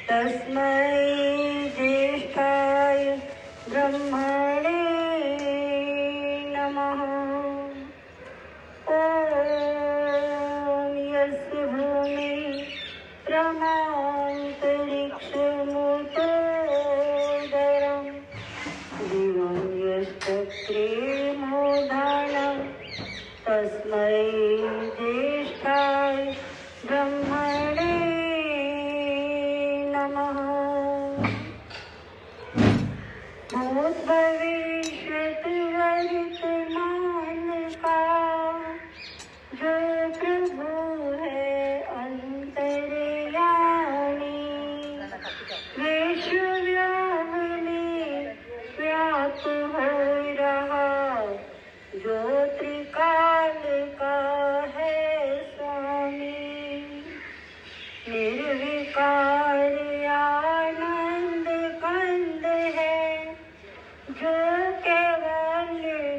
तस्मै ज्येष्ठाय ब्रह्मणे नमः। ॐ यस्य भूमि प्रमान्तरिक्षमुतोदरं दिवं यश्चक्रेमोधानं तस्मै ज्येष्ठाय ब्रह्मणे नमः। भूतभविष्यत् वर्तमान का जो प्रभु है अंतर्यामी, विश्वव्याप में व्याप्त हो रहा जो त्रिकाल का है स्वामी। निर्विकार आनंद कंद है जो केवल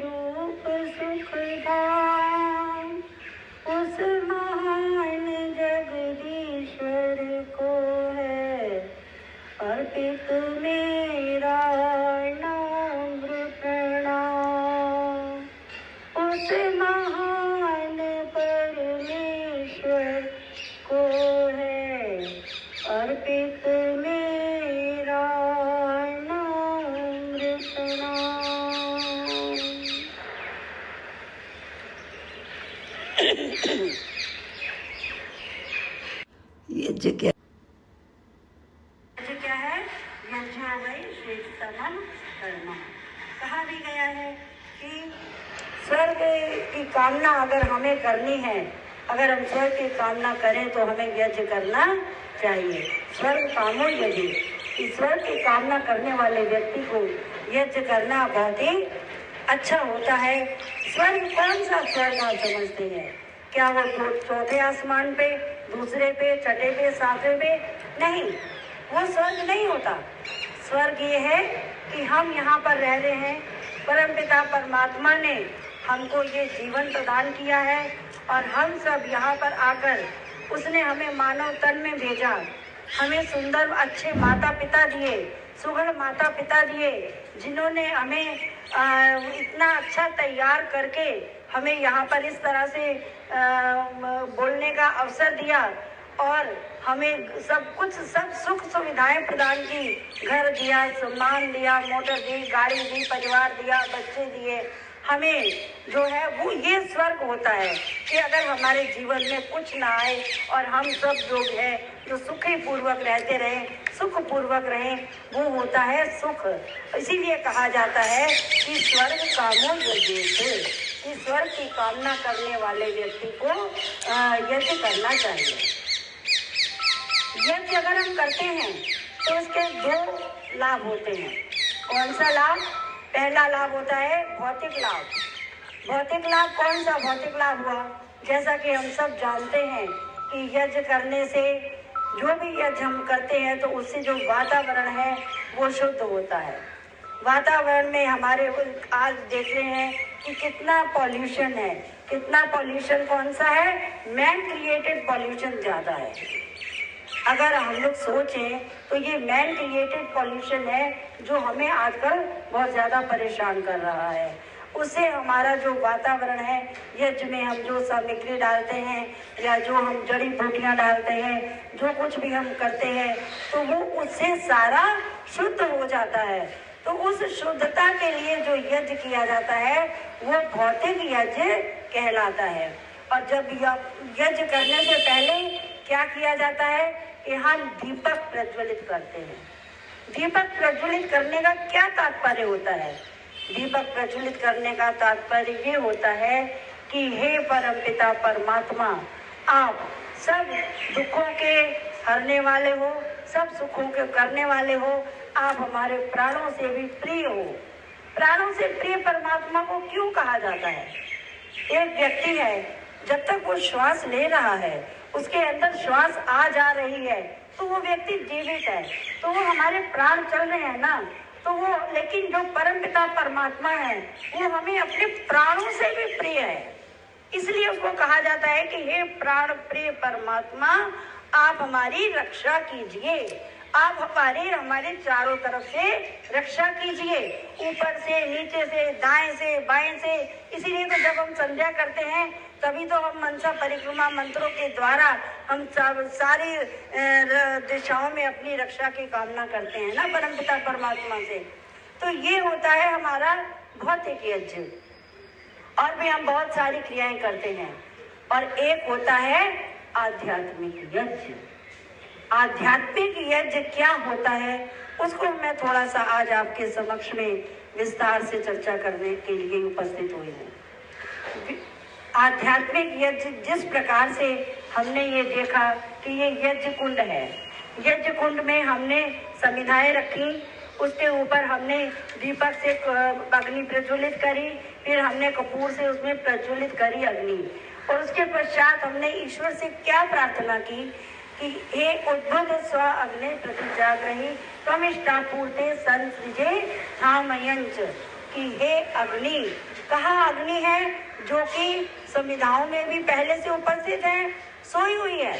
रूप सुख धाम, उस महान जगदीश्वर को है अर्पित मेरा नम्र प्रणाम। उस महान परमेश्वर को है अर्पित मेरा नम्र प्रणाम। यज्ञ क्या है? यज्ञ वै श्रेष्ठतमं कर्म। कहा भी गया है कि स्वर्ग की कामना अगर हमें करनी है, अगर हम स्वर्ग की कामना करें तो हमें यज्ञ करना चाहिए। स्वर्ग कामो यज्ञ, इस स्वर्ग की कामना करने वाले व्यक्ति को यज्ञ करना बहुत ही अच्छा होता है। स्वर्ग कौन सा स्वर्ग आप समझते हैं? क्या वो चौथे आसमान पे, दूसरे पे, छठे पे, सातवें पे? नहीं, वो स्वर्ग नहीं होता। स्वर्ग ये है कि हम यहाँ पर रह रहे हैं, परमपिता परमात्मा ने हमको ये जीवन प्रदान किया है और हम सब यहाँ पर आकर उसने हमें मानव तन में भेजा, हमें सुंदर अच्छे माता पिता दिए, सुघड़ माता पिता दिए, जिन्होंने हमें इतना अच्छा तैयार करके हमें यहाँ पर इस तरह से बोलने का अवसर दिया और हमें सब कुछ, सब सुख सुविधाएं प्रदान की। घर दिया, सम्मान दिया, मोटर दी, गाड़ी दी, परिवार दिया, बच्चे दिए। हमें जो है वो ये स्वर्ग होता है कि अगर हमारे जीवन में कुछ ना आए और हम सब लोग हैं जो सुखी पूर्वक रहते रहें, सुख पूर्वक रहें, वो होता है सुख। इसीलिए कहा जाता है कि स्वर्ग कामो यज्ञेषु, कि स्वर्ग की कामना करने वाले व्यक्ति को यज्ञ करना चाहिए। यज्ञ अगर हम करते हैं तो उसके दो लाभ होते हैं। कौन सा लाभ? पहला लाभ होता है भौतिक लाभ। भौतिक लाभ कौन सा भौतिक लाभ हुआ? जैसा कि हम सब जानते हैं कि यज्ञ करने से, जो भी यज्ञ हम करते हैं तो उससे जो वातावरण है वो शुद्ध होता है। वातावरण में हमारे आज देख रहे हैं कि कितना पॉल्यूशन है। कितना पॉल्यूशन कौन सा है? मैन क्रिएटेड पॉल्यूशन ज़्यादा है। अगर हम लोग सोचें तो ये मैन क्रिएटेड पॉल्यूशन है जो हमें आजकल बहुत ज़्यादा परेशान कर रहा है। उससे हमारा जो वातावरण है, यज्ञ में हम जो सामग्री डालते हैं या जो हम जड़ी बूटियाँ डालते हैं, जो कुछ भी हम करते हैं तो वो उससे सारा शुद्ध हो जाता है। तो उस शुद्धता के लिए जो यज्ञ किया जाता है वो भौतिक यज्ञ कहलाता है। और जब यज्ञ करने से पहले क्या किया जाता है कि हम दीपक प्रज्वलित करते हैं। दीपक प्रज्वलित करने का क्या तात्पर्य होता है? दीपक प्रज्वलित करने का तात्पर्य ये होता है कि हे परमपिता परमात्मा, आप सब दुखों के हरने वाले हो, सब सुखों के करने वाले हो, आप हमारे प्राणों से भी प्रिय हो। प्राणों से प्रिय परमात्मा को क्यों कहा जाता है? एक व्यक्ति है, जब तक वो श्वास ले रहा है, उसके अंदर श्वास आ जा रही है तो वो व्यक्ति जीवित है, तो वो हमारे प्राण चल रहे हैं ना। तो वो, लेकिन जो परमपिता परमात्मा है वो हमें अपने प्राणों से भी प्रिय है, इसलिए उसको कहा जाता है कि हे प्राण प्रिय परमात्मा, आप हमारी रक्षा कीजिए, आप हमारे चारों तरफ से रक्षा कीजिए, ऊपर से, नीचे से, दाएं से, बाएं से। इसीलिए तो जब हम संध्या करते हैं तभी तो हम मनसा परिक्रमा मंत्रों के द्वारा हम सारी दिशाओं में अपनी रक्षा की कामना करते हैं ना परमपिता परमात्मा से। तो ये होता है हमारा भौतिक यज्ञ। और भी हम बहुत सारी क्रियाएं करते हैं। और एक होता है आध्यात्मिक यज्ञ। आध्यात्मिक यज्ञ क्या होता है उसको मैं थोड़ा सा आज आपके समक्ष में विस्तार से चर्चा करने के लिए उपस्थित हुई हूँ। आध्यात्मिक यज्ञ जिस प्रकार से हमने ये देखा कि ये यज्ञ कुंड है, यज्ञ कुंड में हमने समिधाएं रखी, उसके ऊपर हमने दीपक से अग्नि प्रज्वलित करी, फिर हमने कपूर से उसमें प्रज्वलित करी अग्नि, और उसके पश्चात हमने ईश्वर से क्या प्रार्थना की कि हे उद्भुत स्व अग्नि प्रतिजाग्रही त्वमिष्टापूर्ते संसृजे धामयंच, कि हे अग्नि, कहाँ अग्नि है जो कि समिधाओं में भी पहले से उपस्थित है, सोई हुई है,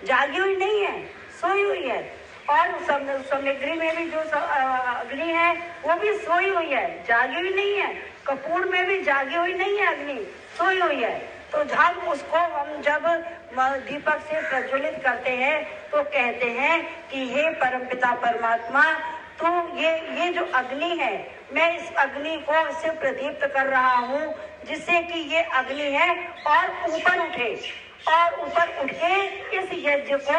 जागी हुई नहीं है, सोई हुई है। और सामग्री में भी जो अग्नि है वो भी सोई हुई है, जागी हुई नहीं है। कपूर में भी जागी हुई नहीं है अग्नि, सोई हुई है। तो जब उसको हम जब दीपक से प्रज्वलित करते हैं तो कहते हैं कि हे परमपिता परमात्मा, तो ये जो अग्नि है, मैं इस अग्नि को इससे प्रदीप्त कर रहा हूँ जिससे कि ये अग्नि है और ऊपर उठे, और ऊपर उठ के इस यज्ञ को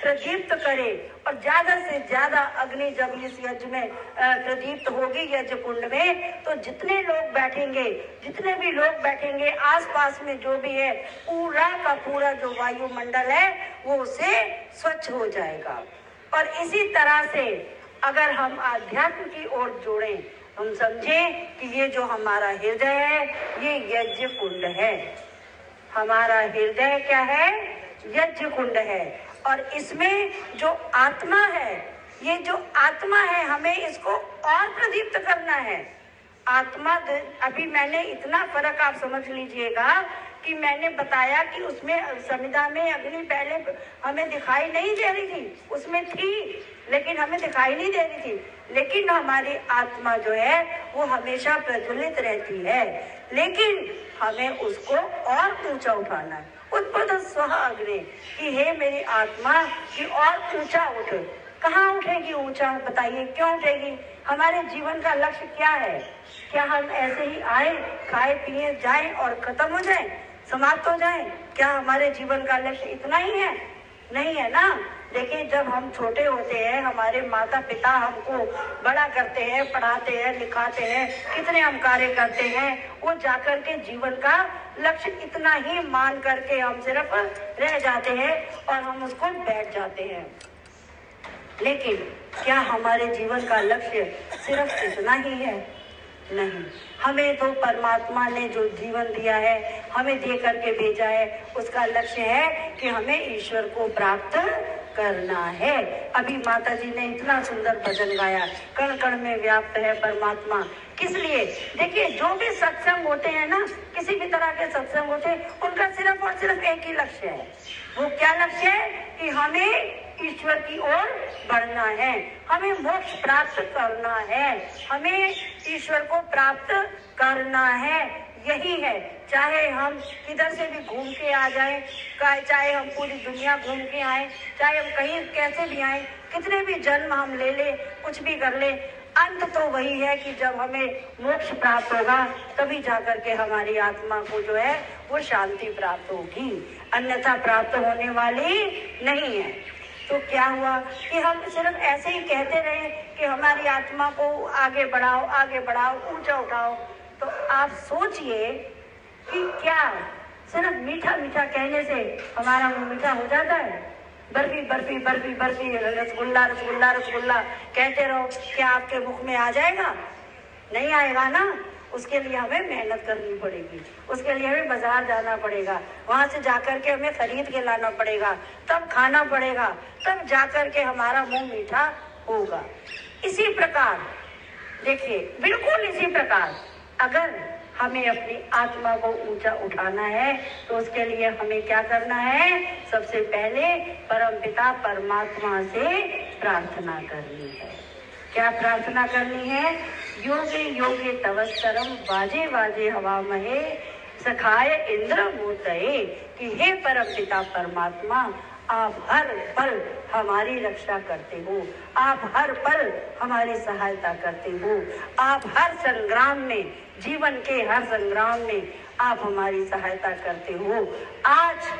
प्रदीप्त करे। और ज्यादा से ज्यादा अग्नि जब इस यज्ञ में प्रदीप्त होगी यज्ञ कुंड में, तो जितने लोग बैठेंगे आसपास में जो भी है, पूरा का पूरा जो वायुमंडल है वो उससे स्वच्छ हो जाएगा। और इसी तरह से अगर हम आध्यात्म की ओर जोड़ें, हम समझें कि ये जो हमारा हृदय है ये यज्ञ कुंड है। हमारा हृदय क्या है? यज्ञ कुंड है। और इसमें जो आत्मा है, ये जो आत्मा है, हमें इसको और प्रदीप्त करना है। आत्मा, अभी मैंने इतना फर्क आप समझ लीजिएगा कि मैंने बताया कि उसमें समिधा में अग्नि पहले हमें दिखाई नहीं दे रही थी, उसमें थी लेकिन हमें दिखाई नहीं दे रही थी। लेकिन हमारी आत्मा जो है वो हमेशा प्रज्वलित रहती है, लेकिन हमें उसको और ऊंचा उठाना है। उद्भुत स्व अग्नि, कि हे मेरी आत्मा कि और ऊंचा उठ। कहाँ उठेगी ऊंचा? बताइए क्यों उठेगी? हमारे जीवन का लक्ष्य क्या है? क्या हम ऐसे ही आए, खाए पिए जाएं और खत्म हो जाएं, समाप्त हो जाएं? क्या हमारे जीवन का लक्ष्य इतना ही है? नहीं है ना। देखिए, जब हम छोटे होते हैं, हमारे माता पिता हमको बड़ा करते हैं, पढ़ाते हैं, लिखाते हैं, कितने हम कार्य करते हैं, वो जाकर के जीवन का लक्ष्य इतना ही मान करके हम सिर्फ रह जाते हैं और हम उसको बैठ जाते हैं। लेकिन क्या हमारे जीवन का लक्ष्य सिर्फ इतना ही है? नहीं, हमें तो परमात्मा ने जो जीवन दिया है, हमें दे करके भेजा है, उसका लक्ष्य है कि हमें ईश्वर को प्राप्त करना है। अभी माता जी ने इतना सुंदर भजन गाया, कण कण में व्याप्त है परमात्मा। किस लिए? देखिए, जो भी सत्संग होते हैं ना, किसी भी तरह के सत्संग होते हैं, उनका सिर्फ और सिर्फ एक ही लक्ष्य है। वो क्या लक्ष्य है? कि हमें ईश्वर की ओर बढ़ना है, हमें मोक्ष प्राप्त करना है, हमें ईश्वर को प्राप्त करना है। यही है, चाहे हम किधर से भी घूम के आ जाएं, चाहे हम पूरी दुनिया घूम के आए, चाहे हम कहीं कैसे भी आए, कितने भी जन्म हम ले ले, कुछ भी कर ले, अंत तो वही है कि जब हमें मोक्ष प्राप्त होगा तभी जाकर के हमारी आत्मा को जो है वो शांति प्राप्त होगी, अन्यथा प्राप्त होने वाली नहीं है। तो क्या हुआ कि हम सिर्फ ऐसे ही कहते रहे कि हमारी आत्मा को आगे बढ़ाओ, आगे बढ़ाओ, ऊंचा उठाओ। तो आप सोचिए कि क्या सिर्फ मीठा मीठा कहने से हमारा मुंह मीठा हो जाता है? बर्फी बर्फी बर्फी बर्फी, रसगुल्ला रसगुल्ला रसगुल्ला कहते रहो, क्या आपके मुख में आ जाएगा? नहीं आएगा ना। उसके लिए हमें मेहनत करनी पड़ेगी, उसके लिए हमें बाजार जाना पड़ेगा, वहां से जाकर के हमें खरीद के लाना पड़ेगा, तब खाना पड़ेगा, तब जाकर के हमारा मुंह मीठा होगा। इसी प्रकार देखिए, बिल्कुल इसी प्रकार अगर हमें अपनी आत्मा को ऊंचा उठाना है तो उसके लिए हमें क्या करना है? सबसे पहले परमपिता परमात्मा से प्रार्थना करनी है। क्या प्रार्थना करनी है? योगे योगे तवस्तरम वाजे वाजे हवा महे सखाय इंद्र मूर्तये, कि हे परम पिता परमात्मा, आप हर पल हमारी रक्षा करते हो, आप हर पल हमारी सहायता करते हो, आप हर संग्राम में, जीवन के हर संग्राम में आप हमारी सहायता करते हो। आज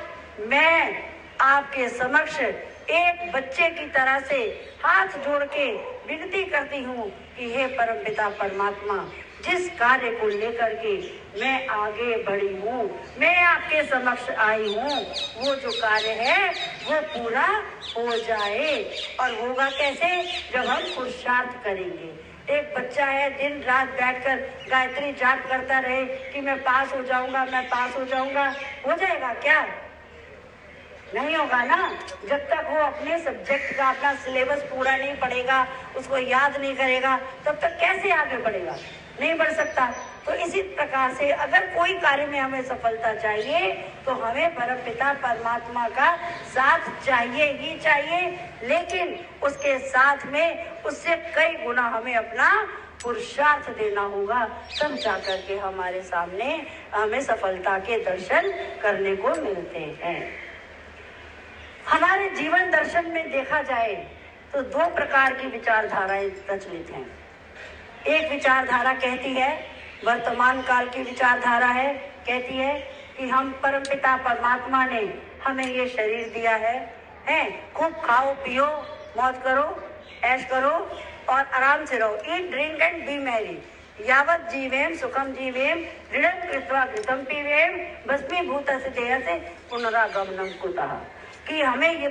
मैं आपके समक्ष एक बच्चे की तरह से हाथ जोड़ के विनती करती हूँ कि हे परमपिता परमात्मा, जिस कार्य को लेकर के मैं आगे बढ़ी हूँ, मैं आपके समक्ष आई हूँ, वो जो कार्य है वो पूरा हो जाए। और होगा कैसे? जब हम पुरुषार्थ करेंगे। एक बच्चा है, दिन रात बैठकर गायत्री जाप करता रहे कि मैं पास हो जाऊंगा, मैं पास हो जाऊंगा, हो जाएगा क्या? नहीं होगा ना। जब तक वो अपने सब्जेक्ट का अपना सिलेबस पूरा नहीं पढ़ेगा, उसको याद नहीं करेगा, तब तक कैसे आगे बढ़ेगा? नहीं बढ़ सकता। तो इसी प्रकार से अगर कोई कार्य में हमें सफलता चाहिए तो हमें परमपिता परमात्मा का साथ चाहिए ही चाहिए, लेकिन उसके साथ में उससे कई गुना हमें अपना पुरुषार्थ देना होगा, तब जाकर के हमारे सामने हमें सफलता के दर्शन करने को मिलते हैं। हमारे जीवन दर्शन में देखा जाए तो दो प्रकार की विचारधाराएं प्रचलित हैं। एक विचारधारा कहती है, वर्तमान काल की विचारधारा है, कहती है कि हम परमपिता परमात्मा ने हमें ये शरीर दिया है, खूब खाओ पियो, मौज करो, ऐश करो और आराम से रहो, eat drink and B Mary, यावत जीवेम सुखम जीवेम दृढ़ कृत्वा घृतम पीवेम भस्मीभूतस्य देहस्य पुनरागमनम कुतः, कि हमें ये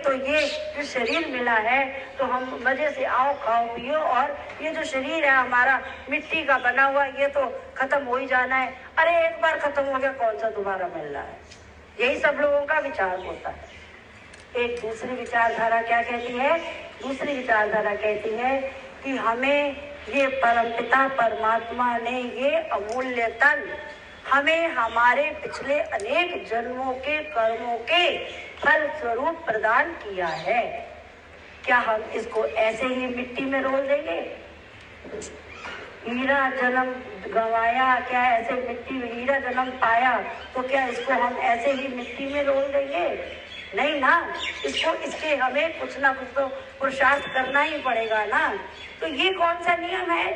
जो शरीर मिला है तो हम मजे से आओ खाओ पियो, और ये जो शरीर है हमारा मिट्टी का बना हुआ, ये तो खत्म हो ही जाना है। अरे एक बार खत्म हो गया, कौन सा दोबारा मिल रहा है? यही सब लोगों का विचार होता है। एक दूसरी विचारधारा क्या कहती है? दूसरी विचारधारा कहती है कि हमें ये परमपिता परमात्मा ने ये अमूल्य तन हमें हमारे पिछले अनेक जन्मों के कर्मों के फल स्वरूप प्रदान किया है। क्या हम इसको ऐसे ही मिट्टी में रोल देंगे? हीरा जन्म गंवाया, क्या ऐसे मिट्टी में हीरा जन्म पाया, तो क्या इसको हम ऐसे ही मिट्टी में रोल देंगे? नहीं ना, इसके हमें कुछ ना कुछ तो पुरुषार्थ करना ही पड़ेगा ना। तो ये कौन सा नियम है?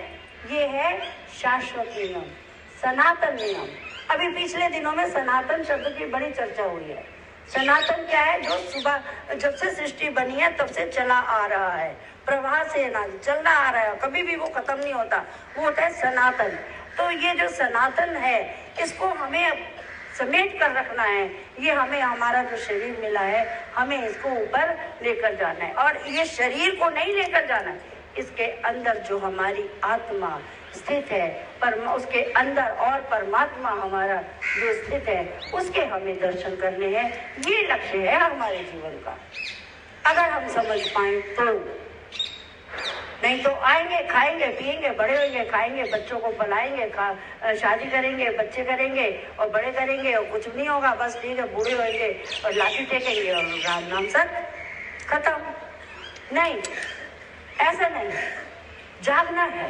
ये है शाश्वत नियम, सनातन नियम। अभी पिछले दिनों में सनातन शब्द की बड़ी चर्चा हुई है। सनातन क्या है? जो सुबह जब से सृष्टि बनी है तब से चला आ रहा है, प्रवाह से ना चलना आ रहा है, कभी भी वो खत्म नहीं होता, वो होता है सनातन। तो ये जो सनातन है इसको हमें समेट कर रखना है। ये हमें हमारा जो शरीर मिला है हमें इसको ऊपर लेकर जाना है, और ये शरीर को नहीं लेकर जाना है, इसके अंदर जो हमारी आत्मा स्थित है, उसके अंदर और परमात्मा हमारा जो स्थित है उसके हमें दर्शन करने हैं। ये लक्ष्य है हमारे जीवन का। अगर हम समझ पाए तो, नहीं तो आएंगे, खाएंगे, पिएंगे, बड़े होंगे, खाएंगे, बच्चों को पलाएंगे, शादी करेंगे, बच्चे करेंगे और बड़े करेंगे और कुछ नहीं होगा, बस ठीक है, बूढ़े होंगे और लाठी टेकेंगे और राम नाम सत खत्म। नहीं, ऐसा नहीं। जागना है,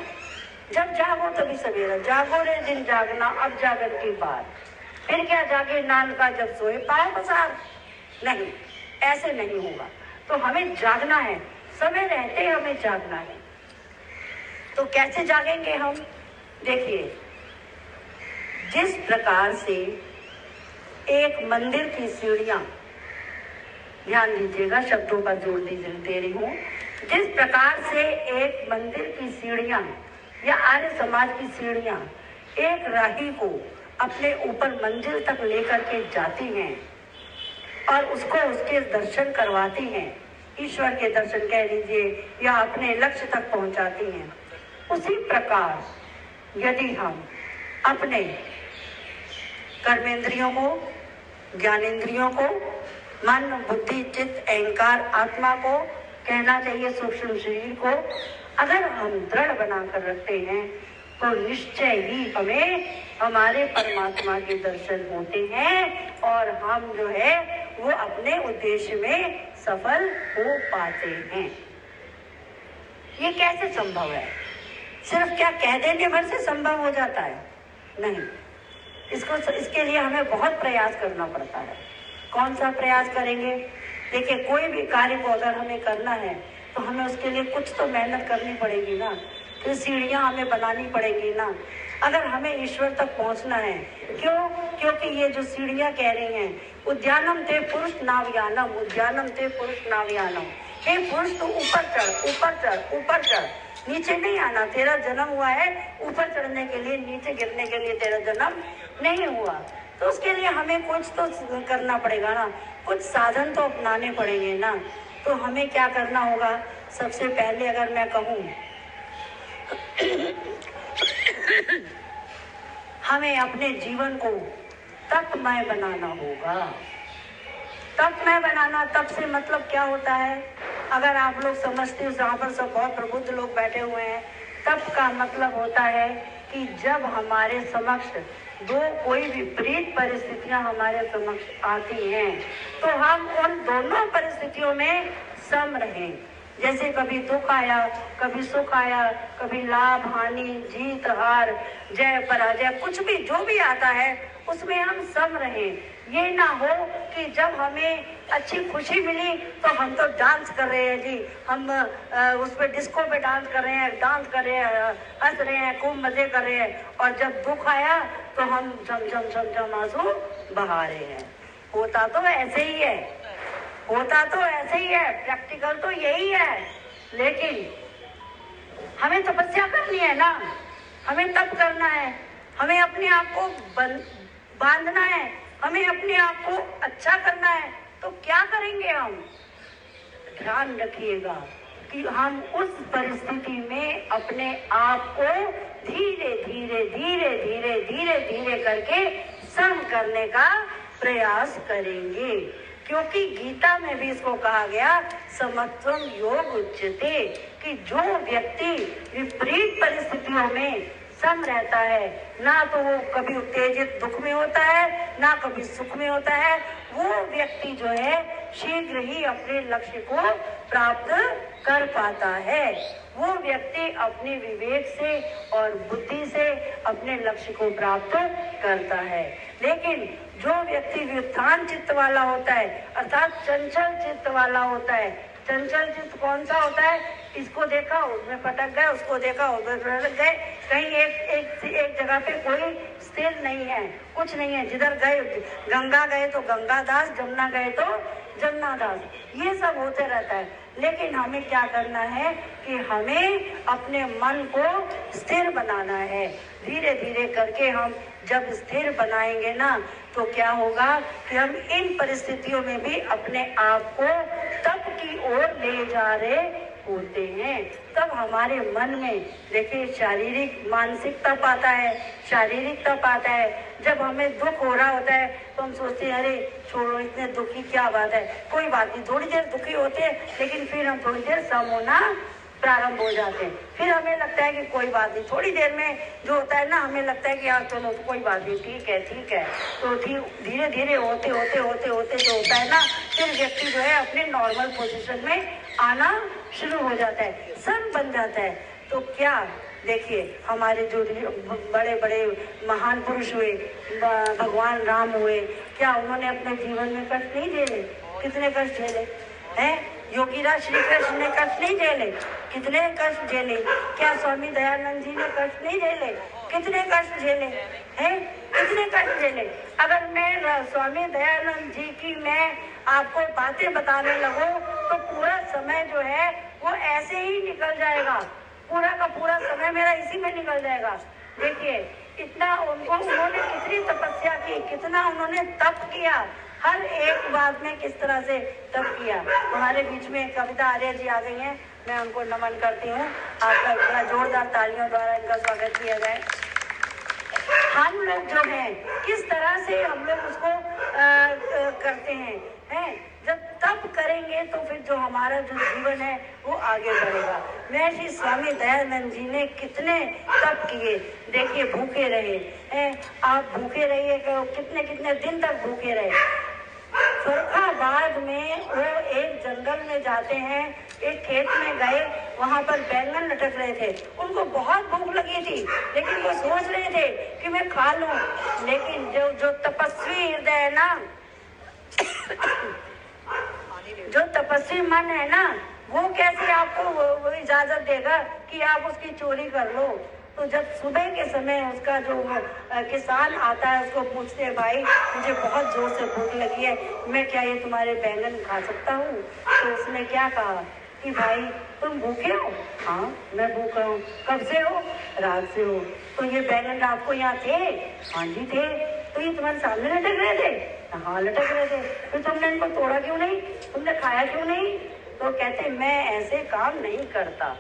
जब जागो तभी सवेरा, जागो रे दिन जागना, अब जागन की बात, फिर क्या जागे नान का जब सोए पाए पसार। नहीं, ऐसे नहीं होगा। तो हमें जागना है, समय रहते हमें जागना है। तो कैसे जागेंगे हम? देखिए, जिस प्रकार से एक मंदिर की सीढ़ियां, ध्यान दीजिएगा, शब्दों का जोर दे रही हूँ, जिस प्रकार से एक मंदिर की सीढ़ियां या आर्य समाज की सीढ़ियां एक राही को अपने ऊपर मंजिल तक लेकर के जाती हैं और उसको उसके दर्शन करवाती हैं, ईश्वर के दर्शन कह लीजिए या अपने लक्ष्य तक पहुंचाती हैं, उसी प्रकार यदि हम अपने कर्मेंद्रियों को, ज्ञानेंद्रियों को, मन बुद्धि चित्त अहंकार आत्मा को, कहना चाहिए सूक्ष्म शरीर को, अगर हम दृढ़ बनाकर रखते हैं तो निश्चय ही हमें हमारे परमात्मा के दर्शन होते हैं और हम जो है वो अपने उद्देश्य में सफल हो पाते हैं। ये कैसे संभव है? सिर्फ क्या कह देने भर से संभव हो जाता है? नहीं, इसके लिए हमें बहुत प्रयास करना पड़ता है। कौन सा प्रयास करेंगे? देखिए, कोई भी कार्य को अगर हमें करना है तो हमें उसके लिए कुछ तो मेहनत करनी पड़ेगी ना, फिर सीढ़ियाँ हमें बनानी पड़ेगी ना, अगर हमें ईश्वर तक पहुंचना है। क्यों? क्योंकि ये जो सीढ़ियाँ कह रही हैं, उद्यानम ते पुरुष नावयानम, उद्यानम ते पुरुष नावयानम, हे पुरुष तू ऊपर चढ़, ऊपर चढ़, ऊपर चढ़, नीचे नहीं आना। तेरा जन्म हुआ है ऊपर चढ़ने के लिए, नीचे गिरने के लिए तेरा जन्म नहीं हुआ। तो उसके लिए हमें कुछ तो करना पड़ेगा ना, कुछ साधन तो अपनाने पड़ेंगे ना। तो हमें क्या करना होगा? सबसे पहले अगर मैं कहूँ हमें अपने जीवन को तपमय बनाना होगा। तपमय बनाना, तप से मतलब क्या होता है? अगर आप लोग समझते हो, जहाँ पर सब बहुत प्रबुद्ध लोग बैठे हुए हैं, तप का मतलब होता है कि जब हमारे समक्ष कोई विपरीत परिस्थितियां हमारे समक्ष आती हैं तो हम उन दोनों परिस्थितियों में सम रहें। जैसे कभी दुख आया, कभी सुख आया, कभी लाभ हानि, जीत हार, जय पराजय, कुछ भी जो भी आता है उसमें हम सम रहें। ये ना हो कि जब हमें अच्छी खुशी मिली तो हम तो डांस कर रहे हैं जी, हम उस पे डिस्को पे डांस कर रहे हैं, डांस कर रहे हैं, हंस रहे हैं, खूब मजे कर रहे हैं, और जब दुख आया तो हम झम आंसू बहा रहे हैं। होता तो ऐसे ही है, होता तो ऐसे ही है, प्रैक्टिकल तो यही है। लेकिन हमें तपस्या करनी है ना, हमें तप करना है, हमें अपने आप को बांधना है, हमें अपने आप को अच्छा करना है। तो क्या करेंगे हम? ध्यान रखिएगा कि हम उस परिस्थिति में अपने आप को धीरे धीरे धीरे धीरे धीरे धीरे करके सम करने का प्रयास करेंगे। क्योंकि गीता में भी इसको कहा गया, समत्वम योग उच्यते, कि जो व्यक्ति विपरीत परिस्थितियों में सम रहता है, ना तो वो कभी उत्तेजित दुख में होता है, ना कभी सुख में होता है, वो व्यक्ति जो है शीघ्र ही अपने लक्ष्य को प्राप्त कर पाता है। वो व्यक्ति अपने विवेक से और बुद्धि से अपने लक्ष्य को प्राप्त करता है। लेकिन जो व्यक्ति व्युत्थान चित्त वाला होता है, अर्थात चंचल चित्त वाला होता है, चंचल चित्त कौन सा होता है? इसको देखा उसमें पटक गए, उसको देखा उसमें पटक गए, कहीं एक जगह पे कोई स्थिर नहीं है, कुछ नहीं है। जिधर गए, गंगा गए तो गंगादास, जमुना गए तो जमुनादास, ये सब होते रहता है। लेकिन हमें क्या करना है कि हमें अपने मन को स्थिर बनाना है। धीरे धीरे करके हम जब स्थिर बनाएंगे ना, तो क्या होगा कि हम इन परिस्थितियों में भी अपने आप को तप की ओर ले जा रहे होते हैं। तब हमारे मन में, देखिए, शारीरिक मानसिक तप आता है, शारीरिक तप आता है। जब हमें दुख हो रहा होता है तो हम सोचते हैं, अरे छोड़ो, इतने दुखी क्या बात है, कोई बात नहीं। थोड़ी देर दुखी होते हैं, लेकिन फिर हम थोड़ी देर सम होना प्रारंभ हो जाते हैं। फिर हमें लगता है कि कोई बात नहीं, थोड़ी देर में जो होता है ना, हमें लगता है कि यार चलो तो कोई बात नहीं, ठीक है ठीक है। तो धीरे धीरे होते होते होते होते जो होता है ना, फिर व्यक्ति जो है अपने नॉर्मल पोजीशन में आना शुरू हो जाता है, सम बन जाता है। तो क्या देखिए, हमारे जो बड़े बड़े महान पुरुष हुए, भगवान राम हुए, क्या उन्होंने अपने जीवन में कष्ट नहीं झेले? कितने कष्ट झेले हैं? योगीराज श्री कृष्ण ने कष्ट नहीं झेले? कितने कष्ट झेले? क्या स्वामी दयानंद जी ने कष्ट नहीं झेले? कितने कष्ट झेले हैं? कितने कष्ट झेले? अगर मैं स्वामी दयानंद जी की मैं आपको बातें बताने लगूं तो पूरा समय जो है वो ऐसे ही निकल जाएगा, पूरा का पूरा समय मेरा इसी में निकल जाएगा। देखिए, इतना उन्होंने कितनी तपस्या की, कितना उन्होंने तप किया, हर एक बात में किस तरह से तप किया। हमारे बीच में कविता आर्य जी आ गई हैं, मैं उनको नमन करती हूँ। आपका इतना जोरदार तालियों द्वारा इनका स्वागत किया जाए। हम लोग जो हैं किस तरह से हम लोग उसको करते हैं? जब तप करेंगे तो फिर जो हमारा जो जीवन है वो आगे बढ़ेगा। महर्षि स्वामी दयानंद जी ने कितने तप किए, देखिए, भूखे रहे हैं। आप भूखे रहिए, कितने कितने दिन तक भूखे रहे। फरुखाबाद में वो एक जंगल में जाते हैं, एक खेत में गए, वहाँ पर बैंगन लटक रहे थे। उनको बहुत भूख लगी थी, लेकिन वो सोच रहे थे कि मैं खा लूं। लेकिन जो तपस्वी हृदय है ना, जो तपस्वी मन है ना, वो कैसे आपको वो इजाजत देगा कि आप उसकी चोरी कर लो। तो जब सुबह के समय उसका जो किसान आता है, उसको पूछते हैं, भाई मुझे बहुत जोर से भूख लगी है, मैं क्या ये तुम्हारे बैंगन खा सकता हूँ? तो उसने क्या कहा कि भाई तुम भूखे हो? हाँ मैं भूखा हूँ। कब से हो? रात से हो। तो ये बैंगन रात को यहाँ थे? हाँ जी थे। तो ये तुम्हारे सामने लटक रहे थे? हाँ लटक रहे थे। फिर तुमने इनको तोड़ा क्यों नहीं? तुमने खाया क्यों नहीं? तो कहते मैं ऐसे काम नहीं करता।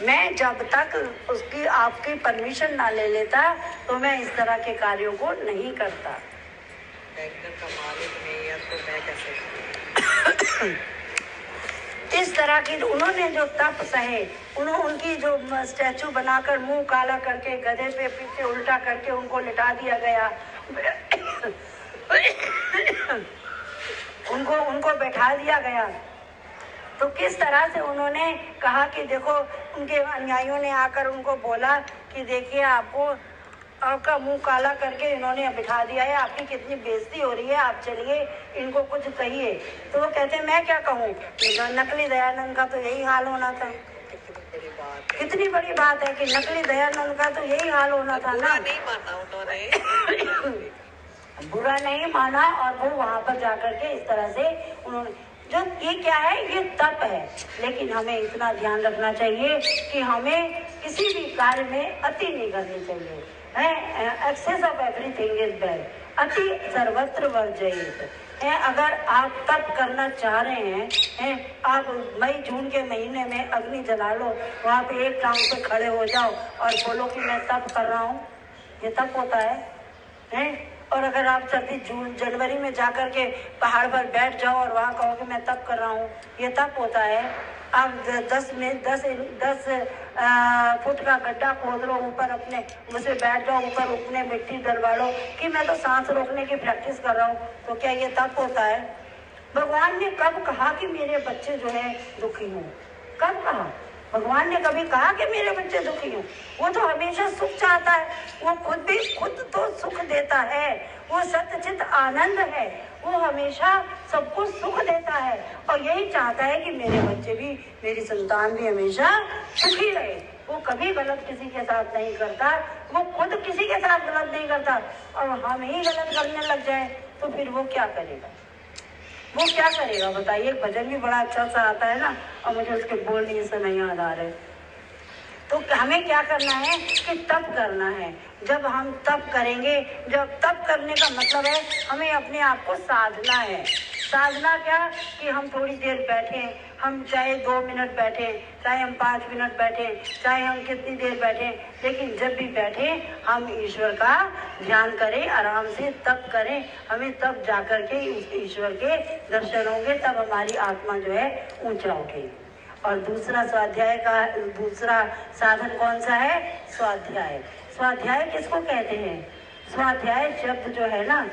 मैं जब तक उसकी आपकी परमिशन ना ले लेता तो मैं इस तरह के कार्यों को नहीं करता। बैंगन का मालिक नहीं है तो मैं कैसे? इस तरह की उन्होंने जो तप सहे, उनकी जो स्टैचू बनाकर मुंह काला करके गधे पे पीछे उल्टा करके उनको लिटा दिया गया, उनको बैठा दिया गया। तो किस तरह से उन्होंने कहा कि देखो, उनके अनुयायियों ने आकर उनको बोला कि देखिए आपका मुंह काला करके इन्होंने बिठा दिया है, आपकी कितनी बेइज्जती हो रही है, आप चलिए इनको कुछ कहिए। तो वो कहते मैं क्या कहूँ, नकली दयानंद का तो यही हाल होना था। कितनी बड़ी बात है कि नकली दयानंद का तो यही हाल होना था ना। नहीं माना उन्होंने, बुरा नहीं माना, और वो वहां पर जाकर के इस तरह से उन्होंने जो ये क्या है, ये तप है। लेकिन हमें इतना ध्यान रखना चाहिए कि हमें किसी भी कार्य में अति नहीं करनी चाहिए। Excess of everything is bad, अति सर्वत्र वर्जयेत है। अगर आप तप करना चाह रहे हैं, आप मई जून के महीने में अग्नि जला लो, वहाँ पे एक टांग पे खड़े हो जाओ और बोलो कि मैं तप कर रहा हूँ, ये तप होता है? और अगर आप सर्दी जून जनवरी में जाकर के पहाड़ पर बैठ जाओ और वहाँ कहो कि मैं तप कर रहा हूँ, ये तप होता है? आप 10 फुट का गड्ढा खोद लो, ऊपर अपने मुझसे बैठ जाओ, ऊपर अपने मिट्टी डलवा लो कि मैं तो सांस रोकने की प्रैक्टिस कर रहा हूँ, तो क्या ये तप होता है? भगवान ने कब कहा कि मेरे बच्चे जो है दुखी हों? कब कहा? भगवान ने कभी कहा कि मेरे बच्चे दुखी हों? वो तो हमेशा सुख चाहता है, वो खुद तो सुख देता है, वो सच्चित आनंद है, वो हमेशा सबको सुख देता है और यही चाहता है कि मेरे बच्चे भी, मेरी संतान भी हमेशा सुखी रहे। वो कभी गलत किसी के साथ नहीं करता, वो खुद किसी के साथ गलत नहीं करता, और हम ही गलत करने लग जाए तो फिर वो क्या करेगा? वो क्या करेगा बताइए? एक भजन भी बड़ा अच्छा सा आता है ना, और मुझे उसके बोल नहीं इस समय याद आ रहे। तो हमें क्या करना है कि तप करना है। जब हम तप करेंगे, जब तप करने का मतलब है हमें अपने आप को साधना है। साधना क्या कि हम थोड़ी देर बैठें, हम चाहे 2 मिनट बैठें, चाहे हम 5 मिनट बैठें, चाहे हम कितनी देर बैठें, लेकिन जब भी बैठें हम ईश्वर का ध्यान करें, आराम से तप करें। हमें तब जाकर के उस ईश्वर के दर्शन होंगे, तब हमारी आत्मा जो है ऊंचा उठेगी। और दूसरा स्वाध्याय का दूसरा साधन कौन सा है? स्वाध्याय। स्वाध्याय किसको कहते हैं? स्वाध्याय शब्द जो है ना,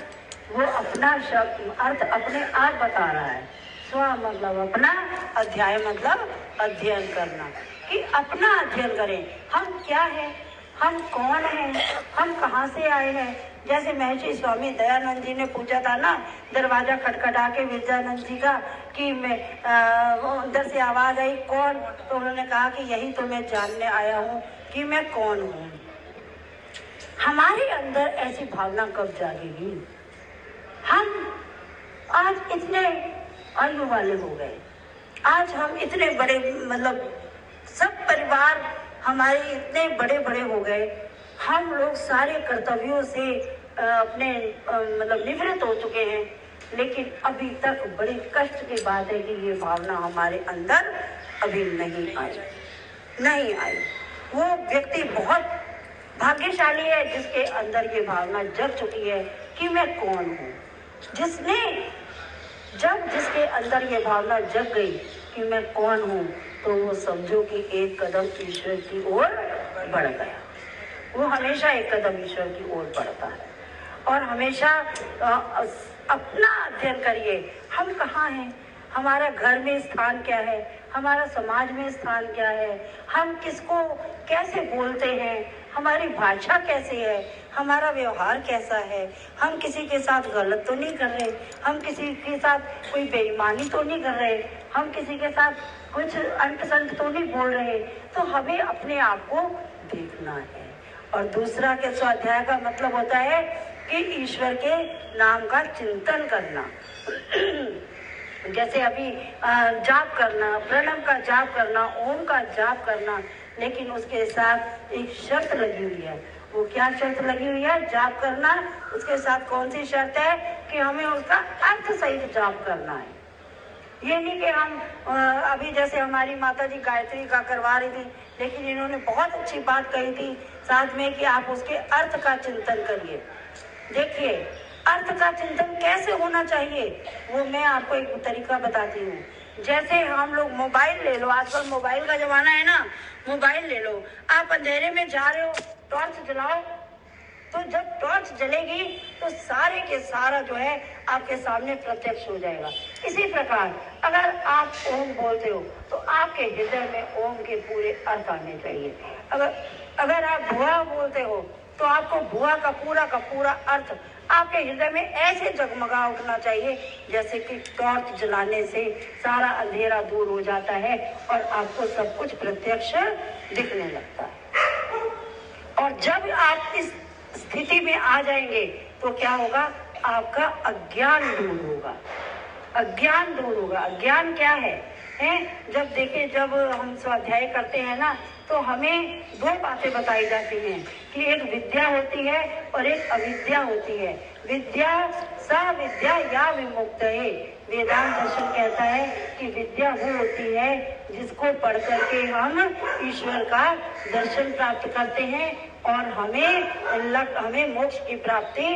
वो अपना शब्द अर्थ अपने आप बता रहा है। स्व मतलब अपना, अध्याय मतलब अध्ययन करना, कि अपना अध्ययन करें। हम क्या हैं, हम कौन हैं, हम कहाँ से आए हैं। जैसे महर्षि स्वामी दयानंद जी ने पूछा था ना, दरवाजा खटखटा के विद्यानंद जी का, कि मैं अंदर से आवाज आई कौन? तो उन्होंने कहा कि यही तो मैं जानने आया हूँ कि मैं कौन हूँ। हमारे अंदर ऐसी भावना कब जागेगी? हम आज इतने आयु वाले हो गए, आज हम इतने बड़े, मतलब सब परिवार हमारे इतने बड़े बड़े हो गए, हम लोग सारे कर्तव्यों से अपने मतलब निवृत्त हो चुके हैं, लेकिन अभी तक बड़ी कष्ट की बात है कि ये भावना हमारे अंदर अभी नहीं आई। वो व्यक्ति बहुत भाग्यशाली है जिसके अंदर ये भावना जग चुकी है कि मैं कौन हूँ। जिसके अंदर ये भावना जग गई कि मैं कौन हूँ, तो वो समझो कि एक कदम ईश्वर की ओर बढ़ गया। वो हमेशा एक कदम ईश्वर की ओर बढ़ता है। और हमेशा अपना अध्ययन करिए, हम कहाँ हैं, हमारा घर में स्थान क्या है, हमारा समाज में स्थान क्या है, हम किसको कैसे बोलते हैं, हमारी भाषा कैसी है, हमारा व्यवहार कैसा है, हम किसी के साथ गलत तो नहीं कर रहे, हम किसी के साथ कोई बेईमानी तो नहीं कर रहे, हम किसी के साथ कुछ अंट संट तो नहीं बोल रहे। तो हमें अपने आप को देखना है। और दूसरा के स्वाध्याय का मतलब होता है कि ईश्वर के नाम का चिंतन करना। जैसे अभी जाप करना, प्रणव का जाप करना, ओम का जाप करना, लेकिन उसके साथ एक शर्त लगी हुई है। वो क्या शर्त लगी हुई है? जाप करना, उसके साथ कौन सी शर्त है कि हमें उसका अर्थ सहित जाप करना है। ये नहीं कि हम अभी जैसे हमारी माता जी गायत्री का करवा रही थी, लेकिन इन्होंने बहुत अच्छी बात कही थी साथ में कि आप उसके अर्थ का चिंतन करिए। देखिए, अर्थ का चिंतन कैसे होना चाहिए वो मैं आपको एक तरीका बताती हूँ। जैसे हम लोग मोबाइल ले लो, आजकल मोबाइल का जमाना है ना, मोबाइल ले लो, आप अंधेरे में जा रहे हो, टॉर्च जलाओ, तो जब टॉर्च जलेगी तो सारे के सारा जो है आपके सामने प्रत्यक्ष हो जाएगा। इसी प्रकार अगर आप ओम बोलते हो तो आपके हृदय में ओम के पूरे अर्थ आने चाहिए। अगर आप भुआ बोलते हो तो आपको भुआ का पूरा अर्थ आपके हृदय में ऐसे जगमगा उठना चाहिए जैसे कि टॉर्च जलाने से सारा अंधेरा दूर हो जाता है और आपको सब कुछ प्रत्यक्ष दिखने लगता है। और जब आप इस स्थिति में आ जाएंगे तो क्या होगा? आपका अज्ञान दूर होगा। अज्ञान दूर होगा। अज्ञान क्या है? जब हम स्वाध्याय करते हैं ना, तो हमें दो बातें बताई जाती हैं कि एक विद्या होती है और एक अविद्या होती है। विद्या सा विद्या या विमुक्त है। वेदांत दर्शन कहता है कि विद्या वो होती है जिसको पढ़ करके हम ईश्वर का दर्शन प्राप्त करते हैं और हमें मोक्ष की प्राप्ति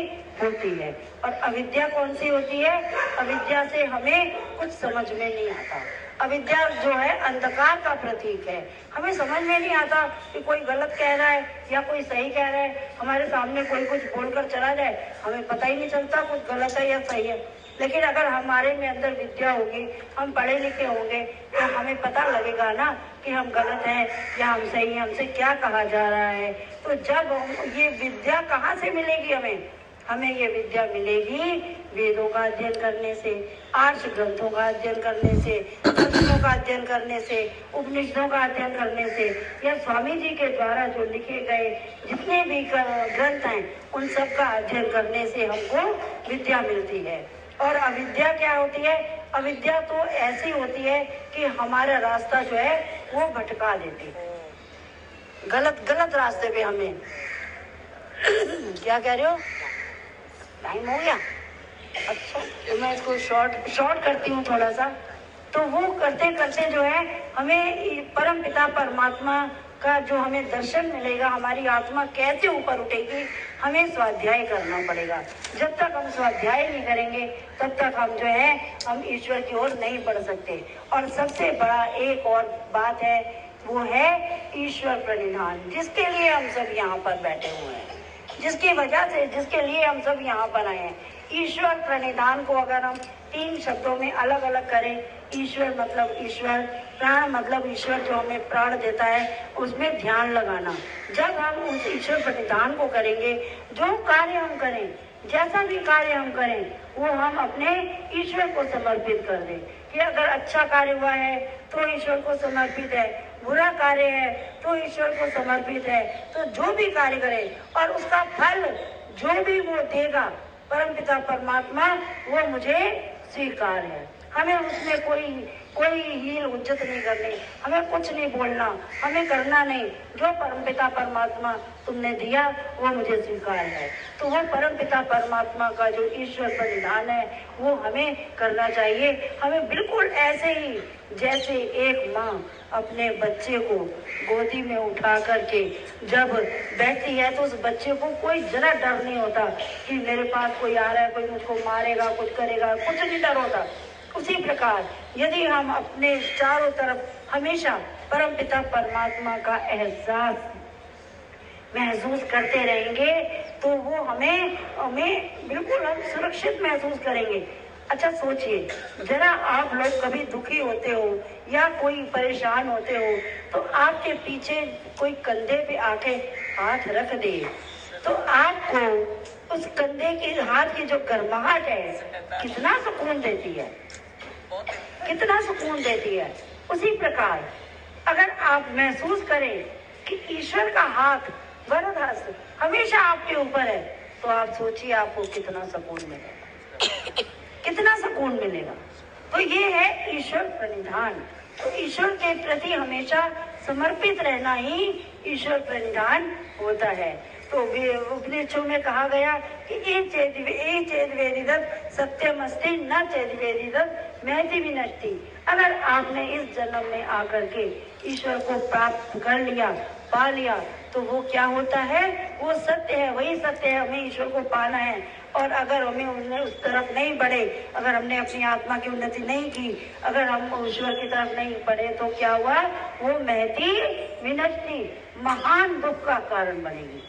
होती है। और अविद्या कौन सी होती है? अविद्या से हमें कुछ समझ में नहीं आता। अविद्या जो है अंधकार का प्रतीक है। हमें समझ में नहीं आता कि कोई गलत कह रहा है या कोई सही कह रहा है। हमारे सामने कोई कुछ बोलकर चला जाए, हमें पता ही नहीं चलता कुछ गलत है या सही है। लेकिन अगर हमारे में अंदर विद्या होगी, हम पढ़े लिखे होंगे, तो हमें पता लगेगा ना कि हम गलत हैं या हम सही हैं, हमसे क्या कहा जा रहा है। तो जब ये विद्या कहाँ से मिलेगी हमें ये विद्या मिलेगी वेदों का अध्ययन करने से, आर्ष ग्रंथों का अध्ययन करने से, दर्शनों का अध्ययन करने से, उपनिषदों का अध्ययन करने से, या स्वामी जी के द्वारा जो लिखे गए जितने भी ग्रंथ हैं उन सब का अध्ययन करने से हमको विद्या मिलती है। और अविद्या क्या होती है? अविद्या तो ऐसी होती है कि हमारा रास्ता जो है वो भटका देती है, गलत रास्ते पे हमें। क्या कह रहे हो? टाइम हो गया? अच्छा, तो मैं इसको शॉर्ट करती हूँ थोड़ा सा। तो वो करते करते जो है हमें परम पिता परमात्मा का जो हमें दर्शन मिलेगा, हमारी आत्मा कैसे ऊपर उठेगी, हमें स्वाध्याय करना पड़ेगा। जब तक हम स्वाध्याय नहीं करेंगे तब तक हम ईश्वर की ओर नहीं बढ़ सकते। और सबसे बड़ा एक और बात है, वो है ईश्वर प्रणिधान, जिसके लिए हम सब यहाँ पर बैठे हुए हैं, जिसके लिए हम सब यहाँ पर आए हैं। ईश्वर प्रणिधान को अगर हम 3 शब्दों में अलग अलग करें, ईश्वर मतलब ईश्वर, प्राण मतलब ईश्वर जो हमें प्राण देता है, उसमें ध्यान लगाना। जब हम उस ईश्वर प्रणिधान को करेंगे, जो कार्य हम करें, जैसा भी कार्य हम करें, वो हम अपने ईश्वर को समर्पित कर दें। कि अगर अच्छा कार्य हुआ है तो ईश्वर को समर्पित है, बुरा कार्य है तो ईश्वर को समर्पित है। तो जो भी कार्य करे और उसका फल जो भी वो देगा परमपिता परमात्मा, वो मुझे स्वीकार है। हमें उसमें कोई हील उज्जत नहीं करनी, हमें कुछ नहीं बोलना, हमें करना नहीं। जो परमपिता परमात्मा तुमने दिया वो मुझे स्वीकार है। तो वो परमपिता परमात्मा का जो ईश्वर प्रणिधान है वो हमें करना चाहिए। हमें बिल्कुल ऐसे ही जैसे एक माँ अपने बच्चे को गोदी में उठा करके जब बैठती है तो उस बच्चे को कोई जरा डर नहीं होता कि मेरे पास कोई आ रहा है, कोई मुझको मारेगा, कुछ करेगा, कुछ नहीं डर होता। उसी प्रकार यदि हम अपने चारों तरफ हमेशा परमपिता परमात्मा का एहसास महसूस करते रहेंगे तो वो हमें बिल्कुल हम सुरक्षित महसूस करेंगे। अच्छा सोचिए, जरा आप लोग कभी दुखी होते हो या कोई परेशान होते हो तो आपके पीछे कोई कंधे पे आके हाथ रख दे तो आपको उस कंधे के हाथ की जो गर्माहट है कितना सुकून देती है, कितना सुकून देती है। उसी प्रकार अगर आप महसूस करें कि ईश्वर का हाथ वरद हस्त हमेशा आपके ऊपर है तो आप सोचिए आपको कितना सुकून मिलेगा, कितना सुकून मिलेगा। तो ये है ईश्वर प्रणिधान। तो ईश्वर के प्रति हमेशा समर्पित रहना ही ईश्वर प्रणिधान होता है। तो उपनिषदों में कहा गया कि ए चेद वेदिदत् सत्यमस्ति न चेद वेदिदत् महति विनष्टि। अगर आपने इस जन्म में आकर के ईश्वर को प्राप्त कर लिया, पा लिया, तो वो क्या होता है, वो सत्य है, वही सत्य है, हमें ईश्वर को पाना है। और अगर हमें उस तरफ नहीं बढ़े, अगर हमने अपनी आत्मा की उन्नति नहीं की, अगर हम ईश्वर की तरफ नहीं बढ़े तो क्या हुआ, वो महती विनष्टि, महान दुख का कारण बनेगी।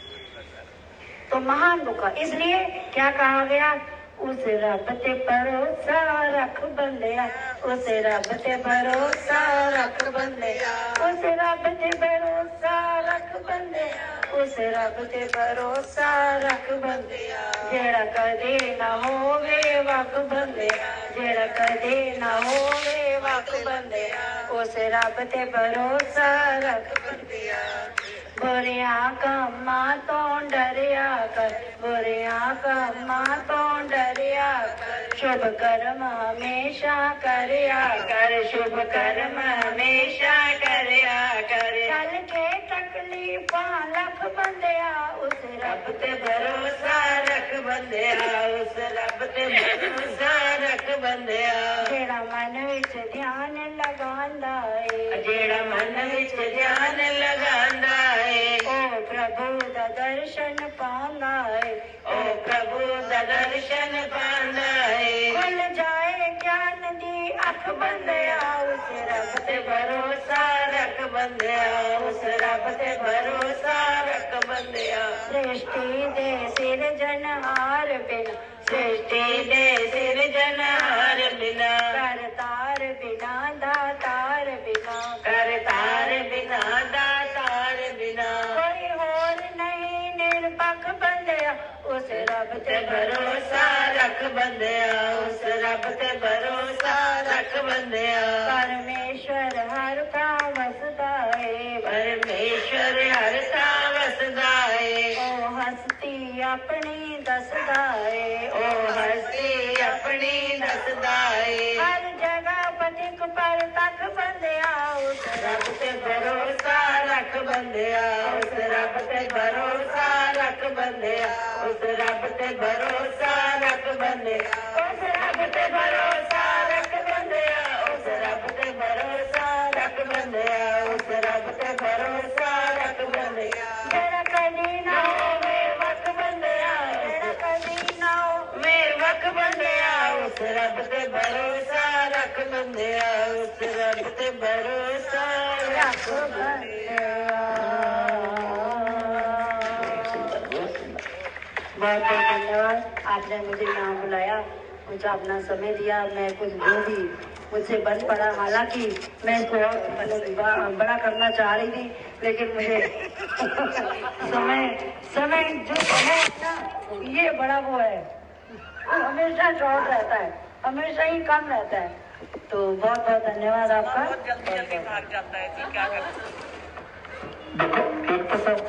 तो महान दुख, इसलिए क्या कहा गया, उस रब ते भरोसा रख बंदिया, उस रब ते भरोसा रख बंदिया, उस रब ते भरोसा रख बंदिया, उस रब ते भरोसा रख बंदिया, जेड़ा कदे ना होवे वक बंदिया, जेड़ा कदे ना होवे वक बंदिया, उस रब ते भरोसा रख बंदिया। बुरिया कम्मा तो डरिया कर, बुरिया कम्मा तो डरिया कर, शुभ कर्म हमेशा करया कर, शुभ कर्म हमेशा करया कर। चल के तकलीफा लख बंदिया, उस रब ते भरोसा रख बंदिया, उस रब ते भरोसा रख बंदिया। जेड़ा मन विच ध्यान लगांदा है, जेड़ा मन विच ध्यान लगांदा है, ओ प्रभु दा दर्शन पांदा है, ओ प्रभु दा दर्शन पांदा है। खुल जाए ज्ञान दी अख बंदिया, उस रब ते भरोसा रख बंदिया, उस रब ते भरोसा रख बंदिया। सृष्टि दे सिरजनहार बिन, सृष्टि दे सिरजनहार बिना, करतार बिना दातार बिना, करतार बिना दातार बिना, कोई होर नहीं निरपख बंदिया, उस रब ते भरोसा रख बंदिया, उस रब ते भरोसा रख बंदिया। परमेश्वर हर का वसदा है, परमेश्वर हर का वसदा है, ओ हस्ती अपनी दसदा है, ओ हस्ती अपनी दसदा है। हर जगह पथिक पर तक बंदिया, उस रब ते भरोसा रख बंदिया, उस रब ते भरोसा रख बंदिया, उस रब ते भरोसा रख बंदिया, उस रब ते भरोसा रख बंदिया, उस रब ते भरोसा रख बंदिया, उस रब ते भरोसा रख बंदिया। जेड़ा कदी ना होवे वक बंदिया, जेड़ा कदी ना होवे वक बंदिया, उस रब ते भरोसा रख बंदिया, उस रब ते भरोसा रख बंदिया। बहुत बहुत धन्यवाद, आपने मुझे यहाँ बुलाया, मुझे अपना समय दिया, मैं कुछ जो भी मुझसे बन पड़ा, हालांकि मैं इसको और बड़ा करना चाह रही थी, लेकिन मुझे समय जो समय ना ये बड़ा वो है, वो हमेशा शॉर्ट रहता है, हमेशा ही कम रहता है। तो बहुत बहुत धन्यवाद आपका। बहुत जल्दी जल्दी भाग जाता है, क्या करें। देखो एक तो सब